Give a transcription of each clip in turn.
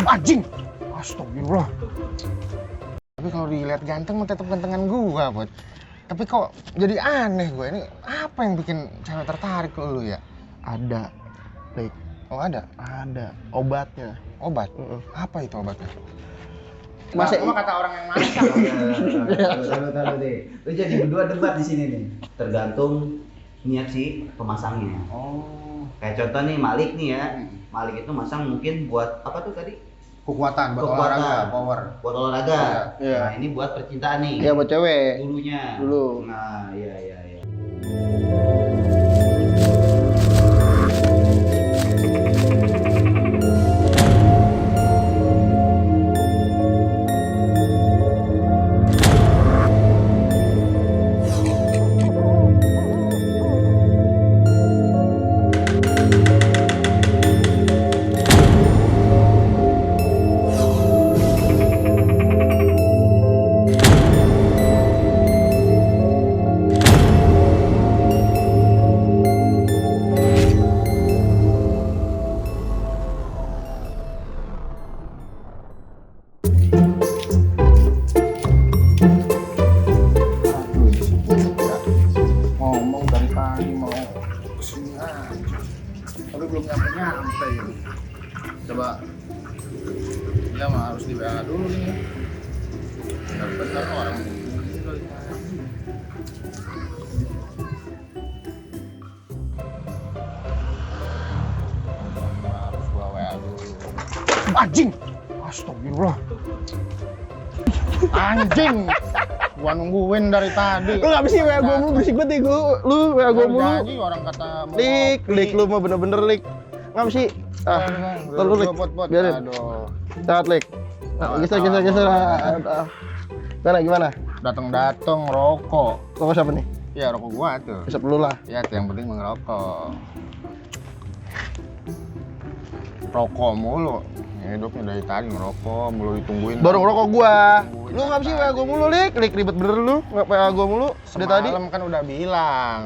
Anjing. Astagfirullah. Tapi kalau dilihat ganteng mah tetap gantengan gua, Bud. Tapi kok jadi aneh gue ini, apa yang bikin cewek tertarik ke lu ya? Ada, Lik. Oh ada? Ada obatnya. Obat? Apa itu obatnya? Masa cuma kata orang yang masak. Taruh deh. Lu jadi berdua debat di sini nih. Tergantung niat si pemasangnya. Oh. Kayak contoh nih Malik nih ya. Malik itu masang mungkin buat apa tuh tadi? Kekuatan buat Kekuatan. olahraga, power. Buat olahraga. Iya. Nah, ini buat percintaan nih. Iya buat cewek. Dulunya. Dulu. Nah, iya. Ngomong dari tadi mau kesini aja, tapi belum nyampe ya. Coba dia mah harus di WA dulu nih. Bentar orang harus gua WA dulu. Anjing! Astagfirullah. Anjing! Gua nungguin dari tadi. Lu nggak bisa WA gue mulu, berisik banget ya lu WA gue mulu. Janji orang kata mau Lik lu mah bener-bener Lik. Nggak sih. Lu Lik. Biarin. Aduh. Saat Lik. Geser. Gimana? Datang rokok. Rokok siapa nih? Ya rokok gua tuh. Besok dulu lah. Ya yang penting mengerokok. Rokok mulu. Hidupnya dari tadi ngerokok mulu ditungguin. Baru ngerokok gua. Lu nggak sih WA gua mulu Lik ribet bener lu. Nggak WA gua mulu. Dari tadi. Semalam kan udah bilang.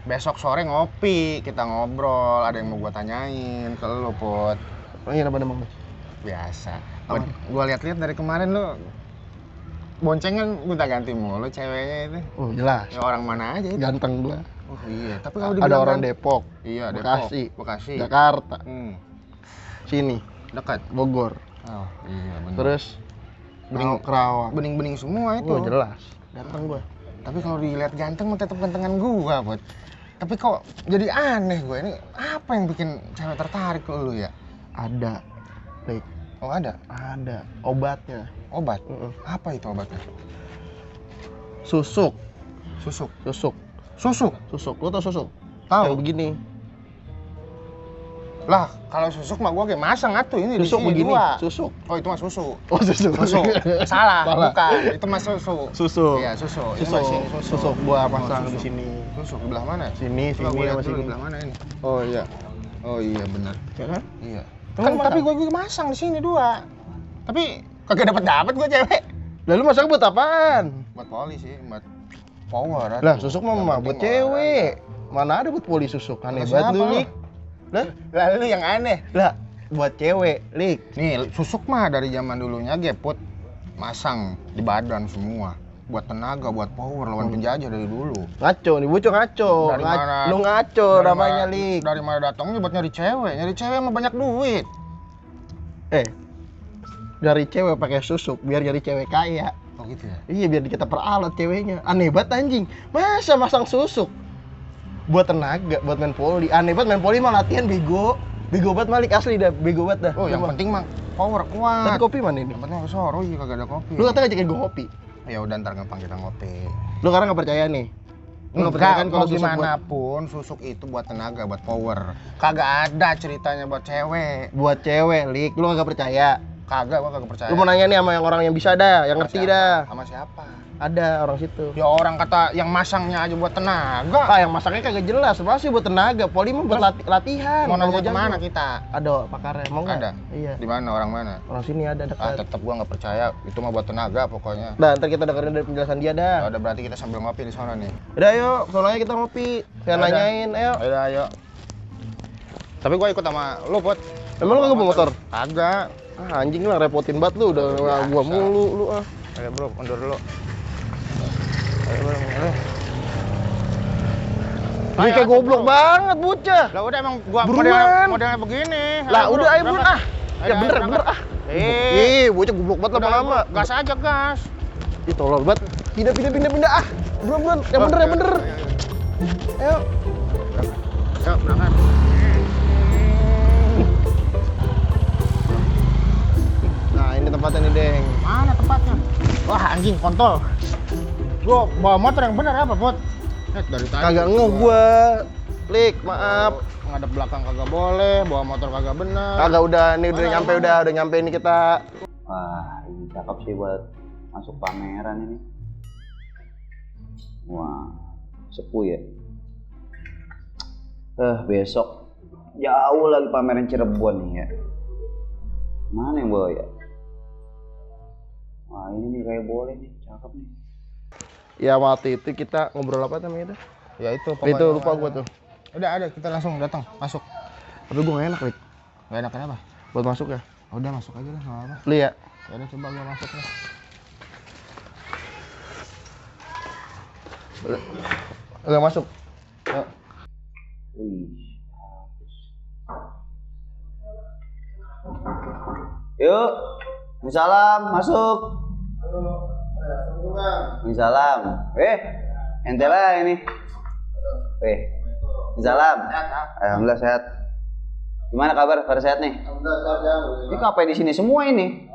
Besok sore ngopi, kita ngobrol, ada yang mau gua tanyain ke lu, Put. Oh iya, apa emang? Biasa. Gua lihat-lihat dari kemarin lu boncengan gonta ganti mulu ceweknya itu. Oh jelas. Ya orang mana aja itu? Ganteng gua. Oh iya, tapi kalau Ada dibilang orang kan- Depok. Iya, Bekasi. Bekasi. Jakarta. Sini. Dekat. Bogor. Oh, iya benar. Terus Kerawang. Bening-bening semua itu. Oh jelas. Ganteng gua. Tapi kalau dilihat ganteng mah tetap gantengan gua, Bud. Tapi kok jadi aneh gue ini, apa yang bikin cewek tertarik ke lu ya? Ada. Lik. Oh ada? Ada obatnya. Obat? Apa itu obatnya? Susuk. Susuk? Susuk. Lu tau susuk? Tahu. Yang begini. Lah, kalau susuk mah gua kayak masang atuh ini Susuk di sini begini. dua. Susuk. Oh, itu mah susu. Oh susuk. Susu. Salah, bukan. Itu mah susu. Susuk. Iya, susu. Ini Susuk. mah sini susu. Susuk gua Oh, pasang susuk. di sini. Susuk belah mana? Sini Coba gua lihat sama dulu sini. belah mana ini? Oh iya. Oh iya benar. Ya kan? Iya. Emang Kan mana? tapi gua masang di sini dua. Tapi kagak dapat gua cewek. Lalu masak buat apaan? Buat poli sih, buat power. Lah susuk mah buat cewek. Mana ada buat poli susuk? Aneh banget lu, Lik. Lah lu yang aneh. Lah buat cewek, Lik. Nih, susuk mah dari zaman dulunya Geput masang di badan semua. Buat tenaga, buat power lawan penjajah dari dulu. Ngaco nih, bocah ngaco. Dari mana? Lu ngaco namanya, Lik. Dari mana datangnya buat nyari cewek? Nyari cewek mah banyak duit. Dari cewek pakai susuk biar jadi cewek kaya. Oh gitu ya? Iya, biar kita peralat ceweknya. Aneh banget anjing. Masa masang susuk? Buat tenaga, buat main poli. Aneh banget main poli mah latihan bego. Bego banget Malik, asli dah, bego banget dah. Oh, yang Coba. penting mah power kuat. Tapi kopi mana ini? Yang penting ke Soro, iya kagak ada kopi. Lu katanya ngajakin gue kopi. Ya udah ntar gampang kita ngopi. Lu sekarang nggak percaya nih? Lu nggak percaya kan kalau susuk gimana buat, pun susuk itu buat tenaga, buat power. Kagak ada ceritanya buat cewek. buat cewek, Lik. Lu nggak percaya? Kagak, gua kagak percaya. Lu mau nanya nih sama yang orang yang bisa dah, yang Sama ngerti siapa? dah. Sama siapa? Ada orang situ. Ya orang kata yang masangnya aja buat tenaga. Ah, yang masaknya kagak jelas. Sebenarnya sih buat tenaga. Poli mah buat latihan. Mau nanya Kalau kemana jago. kita? Ada pakarnya, mau nggak? Ada. Iya. Di mana orang mana? Orang sini ada Ah, dekat. tetap gua nggak percaya. Itu mah buat tenaga pokoknya. Nah, ntar kita dengerin dari penjelasan dia dah. Ya udah berarti kita sambil ngopi di sana nih. Udah yuk, soalnya kita ngopi. Saya Yaudah. nanyain, ayo. Ayo. Tapi gua ikut sama lu, Put. Emang lu kagak bawa motor? Agak. Ah, anjing lah repotin banget lu, udah gua mulu lu ah. Ayo bro, mundur dulu. Ayo bro, mundur. Ini kayak goblok banget bocah. Lah udah emang gua Buruan. modelnya begini. Lah Ayo, udah ayo berangkat. buruan ah. Ya Ayo, bener berangkat. ah. Eh, Bocah goblok banget udah, lama-lama. gas aja gas. Ih tolol banget. Pindah ah. Buruan. Yang bener yang bener. Ayo. Ayo berangkat. Nah, ini tempatnya nih, Deng. Mana tempatnya? Wah anjing kontol. Gua bawa motor yang benar apa, Bot? Dari tadi. Kagak ngeh gua. Lik, maaf. Ngadep belakang kagak boleh, bawa motor kagak benar. Kagak udah nih udah nyampe udah nyampe ini kita. Wah, ini cakep sih buat masuk pameran ini. Wah, sepuh ya. Besok jauh lagi pameran Cirebon nih ya. Mana yang bawa ya? Wah, ini nih kayak boleh nih, cakep nih. Ya waktu itu kita ngobrol apa namanya itu? Ya itu Itu lupa gua tuh. Udah ada, kita langsung datang, masuk. Tapi gua gak enak, Lik. Gak enak kenapa? Buat masuk ya. Udah masuk aja lah, enggak apa. Lu ya. Ya udah coba gua masuk lah. Enggak masuk. Yuk. Wih, bagus. Yuk, Salam, masuk. Salam. Ente lah ini. Salam. Alhamdulillah sehat. Gimana kabar? Pada sehat nih? Ini ngapain di sini semua ini?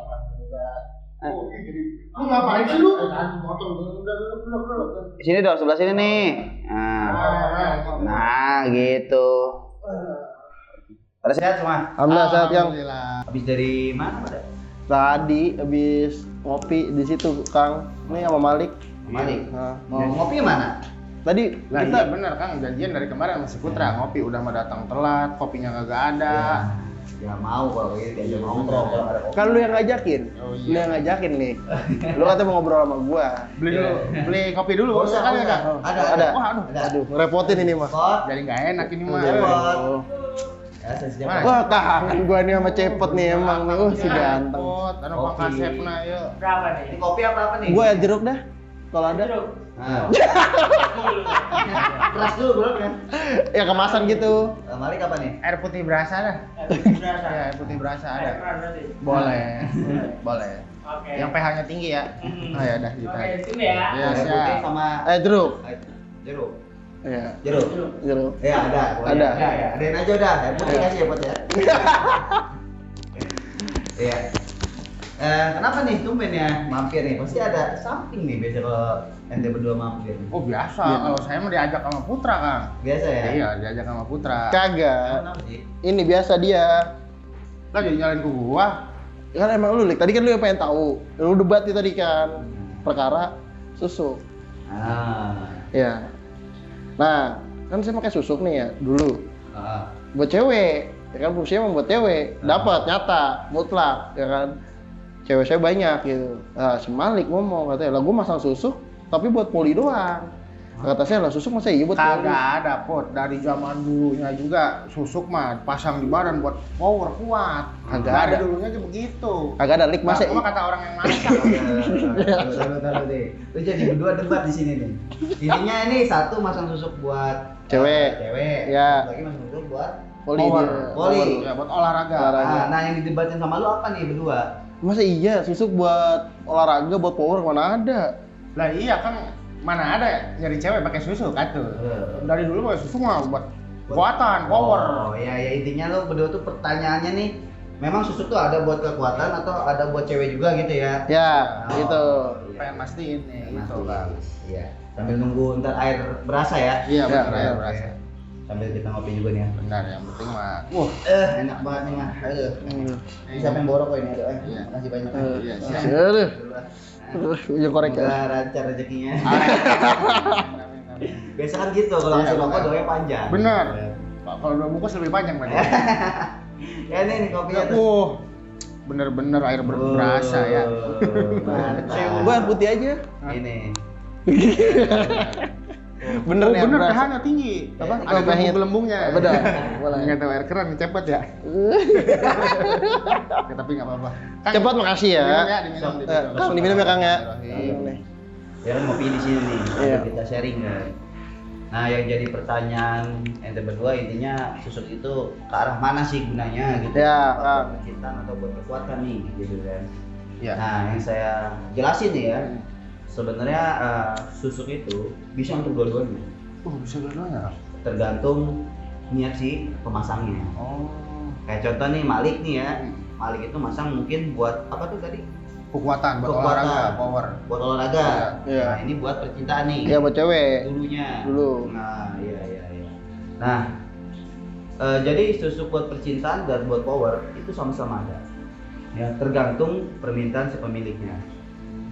Lu ngapain sih lu? Sini dong, sebelah sini nih. Nah, gitu. Pada sehat semua? Alhamdulillah sehat yang. Habis dari mana pada? Tadi habis ngopi di situ Kang. Ini sama Malik. Malik. Nah, Mau ngopi mana? tadi Lah kita iya bener Kang, janjian dari kemarin sama si Putra ngopi udah mau datang telat, kopinya kagak ada. Ya mau kalau gitu diajak nongkrong kalau ada kopi. kan lu yang ngajakin. Oh, iya. Lu yang ngajakin nih. Lu katanya mau ngobrol sama gua. Beli dulu, beli kopi dulu. Nggak usah, kan nggak ya, usah. Kang? Ada. Wah, aduh. Aduh, repotin ini mah. Pot. Jadi nggak enak ini mah. Cepot. Ya, saya siap. Mana? Wah, kangen gua nih sama Cepot nih emang nih. Si ganteng. Ada pangkat Kopi. chefna yuk. Berapa nih? Ini kopi apa nih? Gua jeruk dah. Kalau ada. Nah. Keras dulu bro kan. Ya kemasan gitu. Malik apa nih? Air putih berasa dah. Berasa. Ya, air putih berasa ada. Air keras berarti. Boleh. Boleh. Oke. Yang pH-nya tinggi ya. Oh ya udah gitu Oke, aja. sini ya. Iya, Air siap. putih sama Jeruk. jeruk. Iya. Jeruk. Jeruk. Ya ada. boleh. Ada. Ya. Adain aja udah. Air putih kasih ya pot ya. Iya. Kenapa nih tumben ya mampir nih? Pasti ada something nih biasa kalau ente berdua mampir. Oh biasa, Iya. kalau saya mah diajak sama Putra Kang. Biasa ya? Iya, diajak sama Putra. Kagak. Kenapa sih? Ini biasa dia. Lah jadi nyalain ke gua. Kan emang lu Lik. Tadi kan lu yang pengen tahu. Lu debat nih tadi kan. Perkara susuk. Ah. Ya. Nah, kan saya pakai susuk nih ya dulu. Ah. Buat cewek. Ya kan fungsinya membuat cewek. Dapat nyata, mutlak, ya kan. Cewek saya banyak gitu. Nah, si Malik ngomong katanya, "Lah gua masang susuk tapi buat poli doang." Kata saya, "Lah susuk masa iya buat poli?" Kagak ada pot dari zaman dulunya juga susuk mah pasang di badan buat power kuat. Kagak Dari ada. dulunya aja begitu. Kagak ada Lik masa. Cuma kata orang yang masak. Taruh deh. Lu jadi berdua debat di sini nih. Intinya ini satu masang susuk buat Cewek. cewek. Ya. Lagi masang susuk buat Poli Power. dia. Poli. Ya buat olahraga. Olahraga. Nah, yang didebatin sama lu apa nih berdua? Masa iya susuk buat olahraga, buat power mana ada? Lah iya kan mana ada ya nyari cewek pakai susu kan tuh. Dari dulu pakai susu mah buat kekuatan, power. Oh, ya intinya lu berdua tuh pertanyaannya nih, memang susuk tuh ada buat kekuatan atau ada buat cewek juga gitu ya? Ya, Oh, gitu. Pengen mastiin nih gitu Masih. Bang. Iya. Sambil nunggu ntar air berasa ya. Iya Ya, benar ya, ya berasa. Sambil kita ngopi juga nih ya. Benar yang penting mah. Enak banget nih mah. Aduh. Ini siapa yang borok kok ini? Aduh, Iya. Makasih banyak. Iya, siap. Aduh. Ujung korek ya. Semoga lancar rezekinya. Amin, amin. Biasa kan gitu kalau Iya, ngasih rokok benar. doanya panjang. Benar. Pak, kalau udah bungkus lebih panjang berarti. Ya nih kopinya tuh. Bener-bener air berasa ya. Mantap. Gua air putih aja. Ini. Bener nih. Bener, berasa. pH-nya tinggi. Apa? Ada Oh, pH-nya. gelembung-gelembungnya. Bener. Boleh. Nggak tahu air keran cepet ya. Ya, tapi nggak apa-apa. Kang, Cepat, makasih ya. diminum ya, diminum. Kang, diminum ya Kang ya. Ya kan ngopi di sini nih, Iya. kita sharing kan. Nah, yang jadi pertanyaan ente berdua intinya susuk itu ke arah mana sih gunanya gitu? Ya, Apa Kang. buat percintaan atau buat kekuatan nih gitu kan. Iya. Nah, yang saya jelasin nih ya, sebenarnya susuk itu bisa untuk dua-duanya. Oh, bisa dua-duanya. Tergantung niat si pemasangnya. Oh, Kayak contoh nih Malik nih ya. Malik itu masang mungkin buat apa tuh tadi? kekuatan buat Kekuatan. olahraga, power. Buat olahraga. Iya. Nah, ini buat percintaan nih. Iya, buat cewek. Dulunya. Dulu. Nah, iya. Nah, jadi susuk buat percintaan dan buat power itu sama-sama ada. Ya, tergantung permintaan si pemiliknya.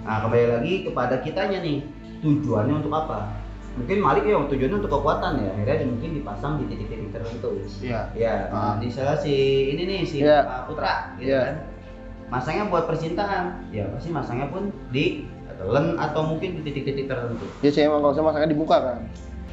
Nah, kembali lagi kepada kitanya nih, tujuannya untuk apa? Mungkin Malik ya tujuannya untuk kekuatan ya, akhirnya mungkin dipasang di titik-titik tertentu. Iya. Ya, di salah si ini nih si Iya. Putra, gitu Iya. kan. Masangnya buat percintaan, ya pasti masangnya pun di telan atau mungkin di titik-titik tertentu. Dia sih emang kalau saya masaknya di muka kan.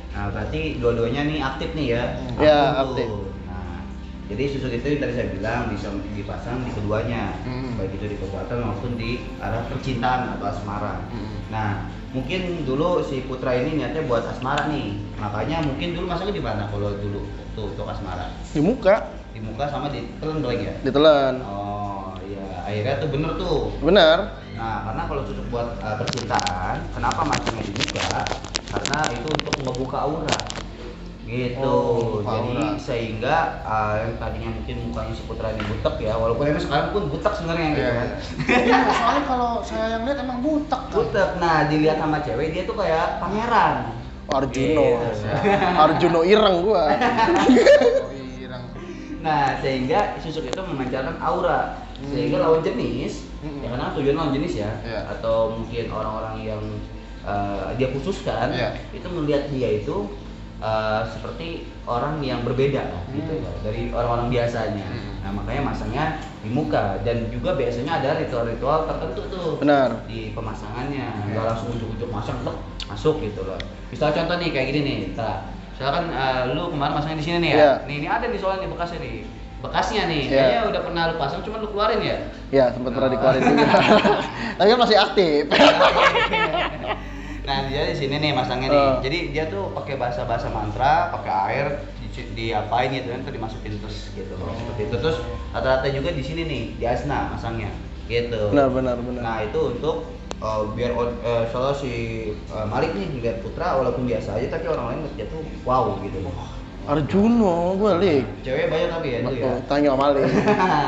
Nah, berarti dua-duanya nih aktif nih ya. Iya, tuh. aktif. Nah, jadi susuk itu tadi saya bilang bisa dipasang di keduanya, baik itu di kekuatan maupun di arah percintaan atau asmara. Nah, mungkin dulu si Putra ini niatnya buat asmara nih, makanya mungkin dulu masaknya di mana kalau dulu tuh untuk asmara? Di muka, Di muka sama di telan paling ya? ditelan. Oh iya, akhirnya tuh bener tuh. Bener. Nah, karena kalau susuk buat percintaan, kenapa masangnya di muka? Karena itu untuk membuka aura. Gitu. Oh, membuka Jadi aura. sehingga yang tadinya mungkin mukanya si Putra ini butek ya, walaupun emang sekarang pun butek sebenarnya gitu Iya. kan. Iya, soalnya kalau saya yang lihat emang butek kan. Butek. Nah, dilihat sama cewek dia tuh kayak pangeran. Arjuno. Gitu. Arjuno ireng gua. Oh, irang. Nah, sehingga susuk itu memancarkan aura. Sehingga lawan jenis, ya karena tujuan lawan jenis ya, Iya. atau mungkin orang-orang yang dia khususkan, Iya. itu melihat dia itu seperti orang yang berbeda lah, gitu ya, dari orang-orang biasanya. Nah, makanya masangnya di muka dan juga biasanya ada ritual-ritual tertentu tuh Benar. di pemasangannya, nggak langsung ujuk-ujuk masang tek, masuk gitu loh. Misal contoh nih kayak gini nih, misalkan lu kemarin masangnya di sini nih ya, Iya. nih ini ada nih soalnya nih bekasnya nih, bekasnya nih, Iya. kayaknya udah pernah lu pasang, cuma lu keluarin ya. Ya, sempat pernah dikeluarin juga. Tapi kan masih aktif. Nah, dia di sini nih masangnya nih. Jadi dia tuh pakai bahasa mantra, pakai air diapain gitu kan, terus dimasukin terus gitu loh. Seperti itu. Terus rata-rata juga di sini nih, di asna masangnya. Gitu. Benar. Nah, itu untuk biar soalnya si Malik nih lihat Putra walaupun biasa aja tapi orang lain lihat tuh wow gitu loh. Arjuno balik. Cewek banyak tapi ya itu ya. Betul, tanya Malik.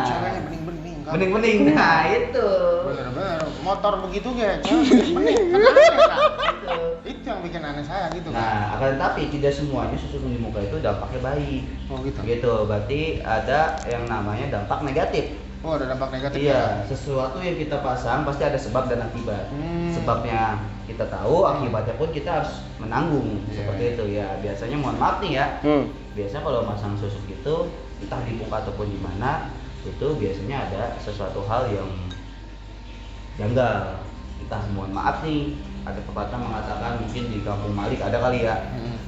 Ceweknya bening-bening kan. Bening-bening. Nah, itu. Bener-bener motor begitu ya, cewek bening. Kan aneh kan? Itu. Itu yang bikin aneh saya gitu kan. Nah, akan tetapi tidak semuanya susuk di muka itu dampaknya baik. Oh gitu. Gitu, berarti ada yang namanya dampak negatif. Oh, ada dampak negatif. Iya, sesuatu yang kita pasang pasti ada sebab dan akibat. Sebabnya kita tahu, akibatnya pun kita harus menanggung. Iya. Seperti itu ya. Biasanya mohon maaf nih ya. Biasa kalau masang susuk itu entah di muka ataupun di mana, itu biasanya ada sesuatu hal yang janggal. Entah mohon maaf nih, ada pepatah mengatakan mungkin di kampung Malik ada kali ya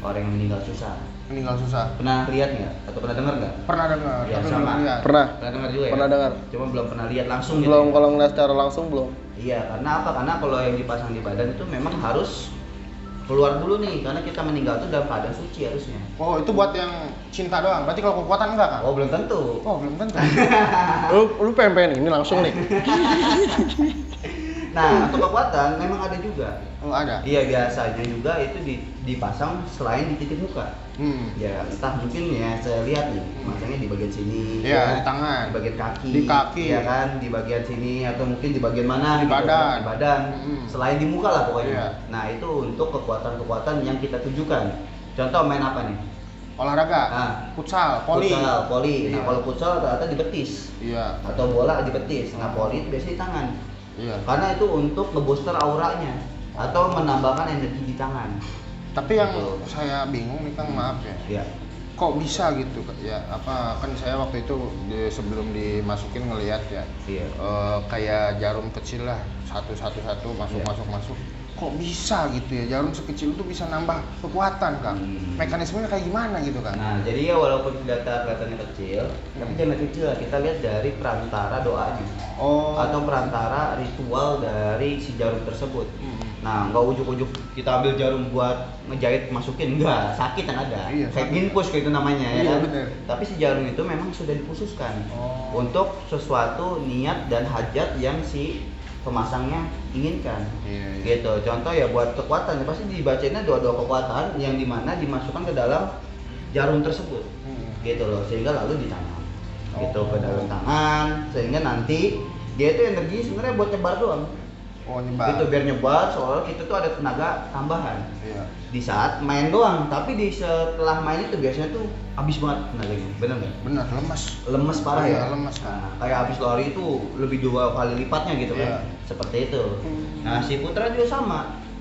orang yang meninggal susah. Meninggal susah. Pernah lihat nggak atau pernah dengar nggak? Pernah dengar, Ya, tapi sama. belum lihat. Pernah. Pernah dengar juga ya? Pernah dengar. Cuma belum pernah lihat langsung Belum, gitu. kalau ngeliat secara langsung belum. Iya, karena apa? Karena kalau yang dipasang di badan itu memang harus keluar dulu nih, karena kita meninggal itu dalam keadaan suci harusnya. Oh, itu buat yang cinta doang. Berarti kalau kekuatan enggak kan? Oh, belum tentu. Oh, belum tentu. Lu pengen ini langsung nih. Nah, untuk kekuatan memang ada juga. Oh, ada. Iya, biasanya juga itu dipasang selain di titik muka. Ya, entah mungkin ya saya lihat nih, masangnya di bagian sini. Iya, ya, di tangan. di bagian kaki. Di kaki. Ya kan, di bagian sini atau mungkin di bagian mana Di gitu, badan. Di badan. Selain di muka lah pokoknya. Iya. Nah, itu untuk kekuatan-kekuatan yang kita tujukan. Contoh main apa nih? Olahraga. Ah. Futsal, poli. Futsal, poli. Nah, Iya. kalau futsal rata-rata di betis Iya. atau bola di betis. Nah, poli itu biasanya di tangan. Iya. Karena itu untuk ngebooster auranya atau menambahkan energi di tangan. Tapi yang Gitu. saya bingung nih Kang, maaf ya. Ya. Kok bisa gitu ya? Apa kan saya waktu itu sebelum dimasukin ngelihat ya. Iya. Kayak jarum kecil lah, satu masuk. Iya. kok bisa gitu ya, jarum sekecil itu bisa nambah kekuatan Kang. Mekanismenya kayak gimana gitu kan? Nah, jadi ya walaupun kelihatannya kecil, tapi jangan kecil lah. Kita lihat dari perantara doanya Oh. atau perantara ritual dari si jarum tersebut. Nah, nggak ujuk-ujuk kita ambil jarum buat ngejahit masukin, enggak, sakit yang ada. Iya, Kayak sakit. infus kayak itu namanya ya Iya, kan. bener. Tapi si jarum itu memang sudah dikhususkan Oh. untuk sesuatu niat dan hajat yang si pemasangnya inginkan. Iya. Gitu. Contoh ya buat kekuatan, ya pasti dibacainnya doa-doa kekuatan yang dimana dimasukkan ke dalam jarum tersebut. Gitu loh, sehingga lalu ditanam gitu ke dalam tangan, sehingga nanti dia itu energi sebenarnya buat nyebar doang. Oh, nyebar. Gitu biar nyebar, soalnya kita tuh ada tenaga tambahan Iya. di saat main doang, tapi di setelah main itu biasanya tuh habis banget tenaganya, bener nggak? Benar, lemas. Lemes parah Iya, ya. lemes, kan. Nah, kayak habis lari itu lebih 2 kali lipatnya gitu kan, Iya. seperti itu. Nah si Putra juga sama,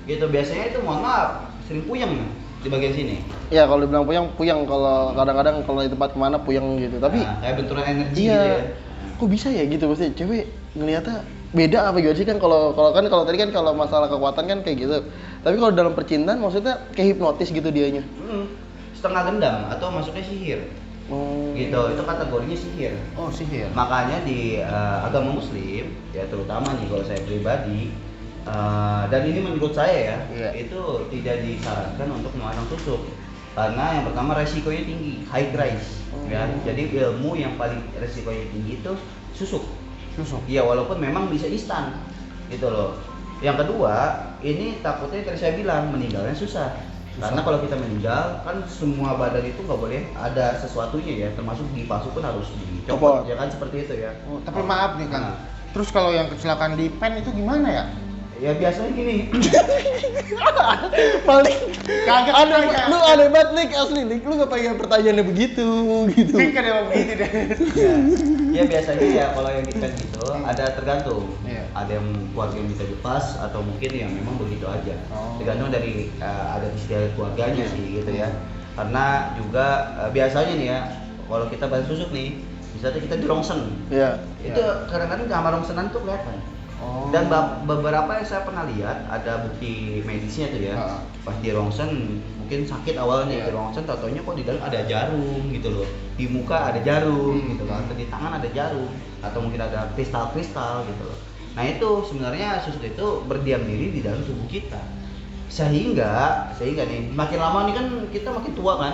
gitu biasanya itu mohon maaf sering puyeng nih di bagian sini. Ya kalau dibilang puyeng kalau kadang-kadang kalau di tempat kemana puyeng gitu. Tapi Nah, kayak benturan energi iya, gitu ya. kok bisa ya gitu maksudnya cewek ngeliatnya beda apa gimana sih kan kalau kalau tadi kan kalau masalah kekuatan kan kayak gitu. Tapi kalau dalam percintaan maksudnya kayak hipnotis gitu dianya. Setengah dendam atau masuknya sihir. Gitu, itu kategorinya sihir. Oh, sihir. Makanya di agama Muslim ya terutama nih kalau saya pribadi dan ini menurut saya ya, Iya. itu tidak disarankan untuk memasang tusuk karena yang pertama resikonya tinggi, high price ya. Jadi ilmu yang paling resikonya tinggi itu susuk. Susuk. Iya, walaupun memang bisa instan gitu loh. Yang kedua, ini takutnya tadi saya bilang meninggalnya susah. Karena kalau kita meninggal kan semua badan itu nggak boleh ada sesuatunya ya, termasuk gigi palsu pun harus Copot. dicopot, ya kan seperti itu ya. Oh, tapi maaf nih Kang. Nah. Terus kalau yang kecelakaan di pen itu gimana ya? Ya biasanya gini. Paling Kagak aneh, kayak- lu aneh banget Nick asli Nick, lu gak pengen pertanyaannya begitu gitu. Kan emang begitu deh. Ya biasanya ya kalau yang di pen gitu ada tergantung. Iya. Ada yang keluarga yang bisa dilepas atau mungkin yang memang begitu aja. Oh. Tergantung dari ada istiadat keluarganya sih gitu ya. Karena juga biasanya nih ya kalau kita bahas susuk nih, misalnya kita di rongsen. Iya. Itu kadang-kadang gambar rongsenan tuh kelihatan. Oh. Dan beberapa yang saya pernah lihat ada bukti medisnya tuh ya. Ha. Pas di rongsen mungkin sakit awalnya Iya. di rongsen, tatonya kok di dalam ada jarum gitu loh. Di muka ada jarum gitu kan, atau di tangan ada jarum, atau mungkin ada kristal-kristal gitu loh. Nah itu sebenarnya susuk itu berdiam diri di dalam tubuh kita. Sehingga nih makin lama nih kan kita makin tua kan.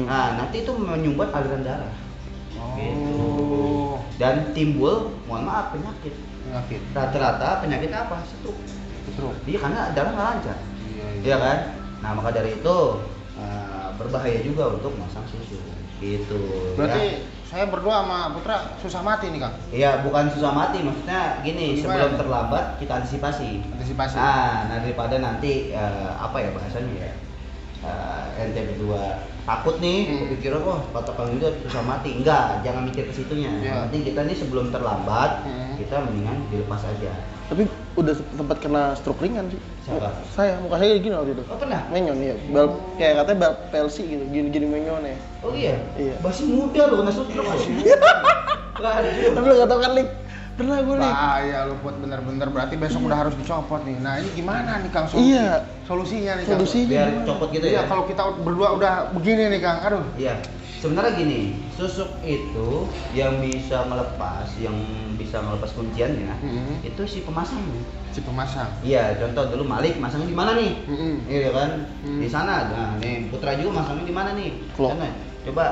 Nah nanti itu menyumbat aliran darah. Gitu. Dan timbul, mohon maaf, penyakit. Rata-rata penyakit apa? Stroke. Iya, karena darah nggak lancar. Iya kan? Nah maka dari itu berbahaya juga untuk masang susu. Gitu. Berarti ya. saya berdua sama Putra susah mati nih Kang. Iya, bukan susah mati, maksudnya gini, Gimana? sebelum terlambat kita antisipasi. Antisipasi. Nah daripada nanti apa ya bahasanya ya? Ente berdua takut nih, kepikiran wah patokan itu susah mati. Enggak, jangan mikir ke situnya. Iya. Yang penting kita nih sebelum terlambat, Hmm. kita mendingan dilepas aja. Tapi udah sempat kena stroke ringan sih. Siapa? Saya, muka saya gini waktu itu. Oh pernah? Menyon ya. Kayak katanya bel pelsi gitu, gini-gini menyon ya. Oh iya? Iya. Masih muda loh, kena stroke. Waduh. Tapi lu gak tau kan Lik, pernah gue Lik. Bahaya lu buat bener-bener, berarti besok udah harus dicopot nih. Nah ini gimana nih Kang solusi? Iya. Solusinya nih Kang. Solusinya Biar gimana? copot gitu Iya, ya. kalau kita berdua udah begini nih Kang, aduh. Iya, sebenarnya gini, susuk itu yang bisa melepas kunciannya, itu si pemasangnya. Si pemasang. Iya, contoh dulu Malik masangnya di mana nih? Iya kan? Hmm. Di sana. Nah, nih Putra juga masangnya di mana nih? Klok. Sana. Coba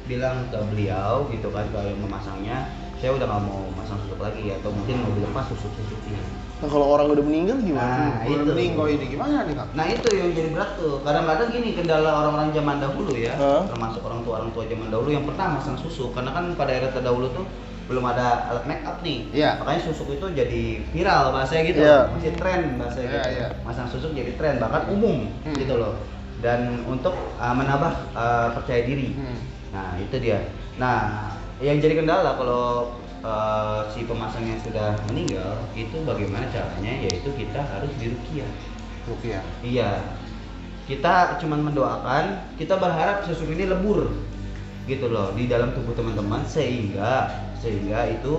bilang ke beliau gitu kan kalau yang memasangnya, saya udah nggak mau masang susuk lagi atau mungkin mau dilepas susuk-susuknya. Nah kalau orang udah meninggal gimana? Nah, Udah itu. meninggal ini gimana nih Kang? Nah itu yang jadi berat tuh. Kadang-kadang gini kendala orang-orang zaman dahulu ya, Hah? termasuk orang tua zaman dahulu yang pernah masang susuk. Karena kan pada era terdahulu tuh belum ada alat make up nih. Iya. Makanya susuk itu jadi viral bahasanya gitu. Iya. Masih tren bahasanya Iya, gitu. iya. Masang susuk jadi tren bahkan umum gitu loh. Dan untuk menambah percaya diri. Nah itu dia. Nah yang jadi kendala kalau si pemasangnya sudah meninggal itu bagaimana caranya, yaitu kita harus diruqyah. Rukiah. Iya, kita cuman mendoakan, kita berharap susuk ini lebur gitu loh di dalam tubuh teman-teman sehingga itu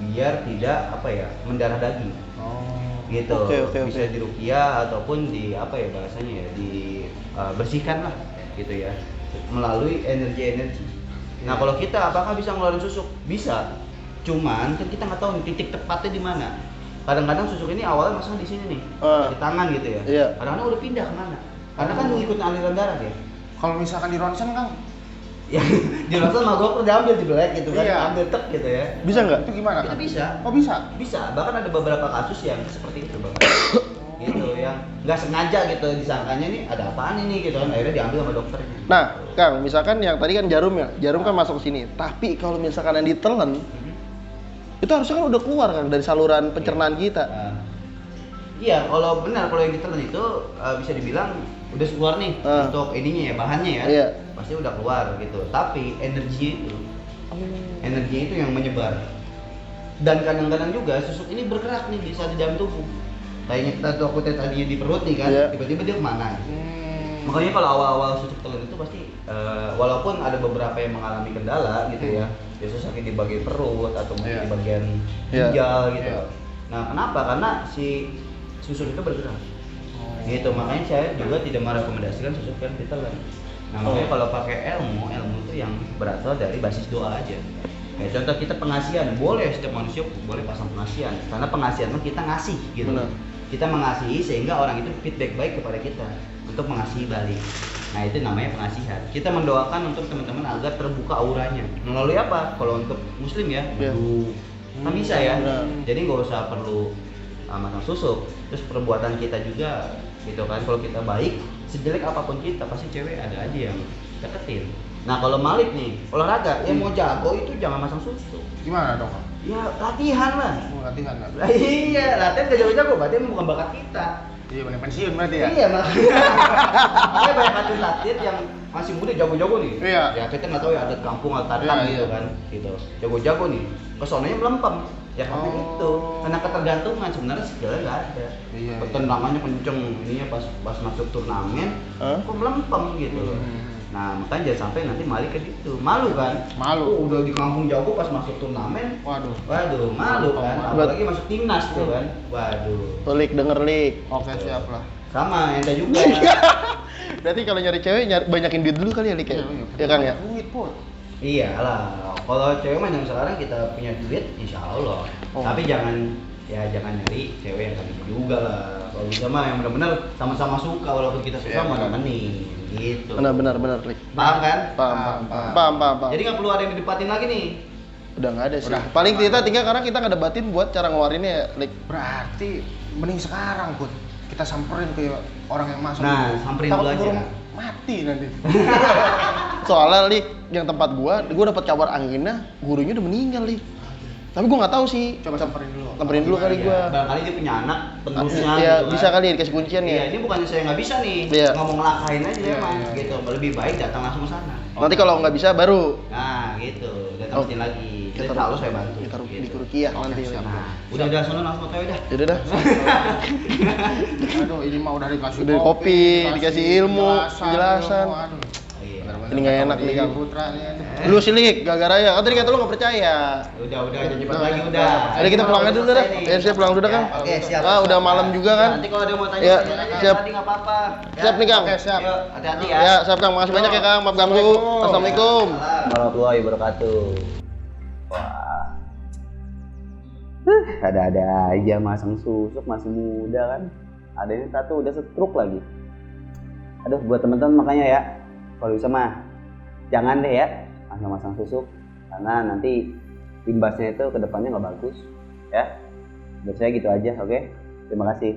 biar tidak mendarah daging. Oh. gitu. Oke. Bisa diruqyah ataupun di apa ya bahasanya ya, bersihkan lah gitu ya melalui energi. Nah kalau kita apakah bisa ngeluarin susuk? Bisa. Cuman kan kita nggak tahu nih titik tepatnya di mana. Kadang-kadang susuk ini awalnya masang di sini nih, di tangan gitu ya. Iya. Kadang-kadang udah pindah kemana? Karena kan mengikuti aliran darah ya. Kalau misalkan di ronsen Kang, Ya di ronsen mah gua udah ambil jelek gitu kan, Iya. ambil tek gitu ya. Bisa nggak? itu gimana Itu Kang? bisa. Oh bisa? Bisa. Bahkan ada beberapa kasus yang seperti itu Bang. Gitu yang nggak sengaja gitu disangkanya nih ada apaan ini gitu kan, akhirnya diambil sama dokternya. Nah, Kang, misalkan yang tadi kan jarum ya, jarum kan masuk ke sini. Tapi kalau misalkan yang ditelan, itu harusnya kan udah keluar kan dari saluran pencernaan kita. Iya, kalau benar kalau yang ditelan itu bisa dibilang udah keluar nih untuk ininya ya, bahannya ya. Iya. Pasti udah keluar gitu. Tapi energinya itu yang menyebar. Dan kadang-kadang juga susuk ini bergerak nih di saat di dalam tubuh. Kayaknya kita tuh aku tadinya di perut nih kan, Iya. tiba-tiba dia kemana? Makanya kalau awal-awal susuk telan itu pasti walaupun ada beberapa yang mengalami kendala gitu ya, biasanya sakit di bagian perut atau mungkin di bagian ginjal gitu. Nah kenapa? Karena si susuk itu bergerak. Gitu, makanya saya juga tidak merekomendasikan susuk yang ditelan. Nah makanya kalau pakai ilmu itu yang berasal dari basis doa aja. Kayak contoh kita pengasihan, boleh setiap manusia boleh pasang pengasihan, karena pengasihan mah kita ngasih gitu. Benar. Kita mengasihi sehingga orang itu feedback baik kepada kita untuk mengasihi balik. Nah itu namanya pengasihan. Kita mendoakan untuk teman-teman agar terbuka auranya. Melalui apa? Kalau untuk muslim ya, wudu. Kan bisa ya. Jadi nggak usah perlu masang susuk. Terus perbuatan kita juga gitu kan. Kalau kita baik, sejelek apapun kita pasti cewek ada aja yang deketin. Nah kalau Malik nih olahraga, yang mau jago itu jangan masang susuk. Gimana dong Kang? Ya latihan lah. Latihan ya? Lah iya, latihan gak jago-jago, berarti emang bukan bakat kita. Iya bener pensiun berarti ya? Iya makanya banyak atlet yang masih muda jago-jago nih. Iya. Ya kita nggak tahu ya adat kampung atau Iya, gitu iya. kan, gitu. Jago-jago nih, kesonanya melempem. Ya karena itu, karena ketergantungan sebenarnya skillnya nggak ada. Iya, Tendangannya kenceng, ininya pas masuk turnamen, kok melempem gitu. Nah makanya jangan sampai nanti Malik ke situ, malu kan? Malu. Udah di kampung jago pas masuk turnamen, Waduh. malu kan? Apalagi masuk timnas tuh kan, waduh. Lik denger Lik. Oke siap lah. Sama ente juga. Berarti kalau nyari cewek banyakin duit dulu kali ya Lik ya? Ya Kang ya? Duit Put. Iyalah, kalau cewek mah yang sekarang kita punya duit, insya Allah. Tapi jangan nyari cewek yang tadi juga lah. Kalau bisa mah yang benar-benar sama-sama suka, walaupun kita suka mau nemenin, gitu. Benar Lik. Paham kan? Paham. Jadi nggak perlu ada yang didebatin lagi nih. Udah nggak ada sih. Udah. Paling kita tinggal karena kita ngedebatin buat cara ngeluarinnya ya Lik. Berarti mending sekarang Put. Kita samperin ke orang yang masuk. Nah, samperin Takut dulu aja. burung mati nanti. Soalnya Lik, yang tempat gua dapat kabar anginnya, gurunya udah meninggal Lik. Tapi gua nggak tahu sih. Coba samperin dulu. Samperin dulu kali gua. Barangkali dia punya anak, penerusnya Iya, gitu bisa kan. kali dikasih kuncian Iya, ya. ini bukannya saya nggak bisa nih, Iya. ngomong ngelakain aja Iya, emang, iya. gitu. Lebih baik datang langsung ke sana. Nanti kalau nggak bisa baru Nah, gitu. Datang sini lagi. Kita selalu saya bantu. Kita gitu. di Rukiah nanti. siap. Nah, udah sono langsung ke toilet dah. Yaudah dah. Aduh, ini mah udah dikasih Udah kopi, dikasih ilmu, penjelasan. ilmu, aduh. Iya. Bener-bener Ini nggak kata enak nih, Kang. Putra nih, aduh. Lu sih Lik, gara-gara ya. Kan tadi kata lu nggak percaya. Udah jangan cepat lagi udah. Jadi kita pulang aja dulu dah. Ya, saya pulang dulu dah, Kang. Oke, siap. Ah, udah malam juga kan. Nanti kalau ada yang mau tanya, Ya, tanya aja. siap. Tadi nggak apa-apa. Siap nih, Kang. Oke, siap. Yuk, hati-hati ya. Ya, siap Kang. Makasih banyak ya Kang. Maaf ganggu. Assalamualaikum. Warahmatullahi wabarakatuh. Wah. Ada-ada aja masang susuk masih muda kan. Ada yang satu udah stroke lagi. Aduh, buat teman-teman makanya ya, kalau bisa mah jangan deh ya masang susuk, karena nanti imbasnya itu ke depannya nggak bagus ya. Buat saya gitu aja, oke? Terima kasih.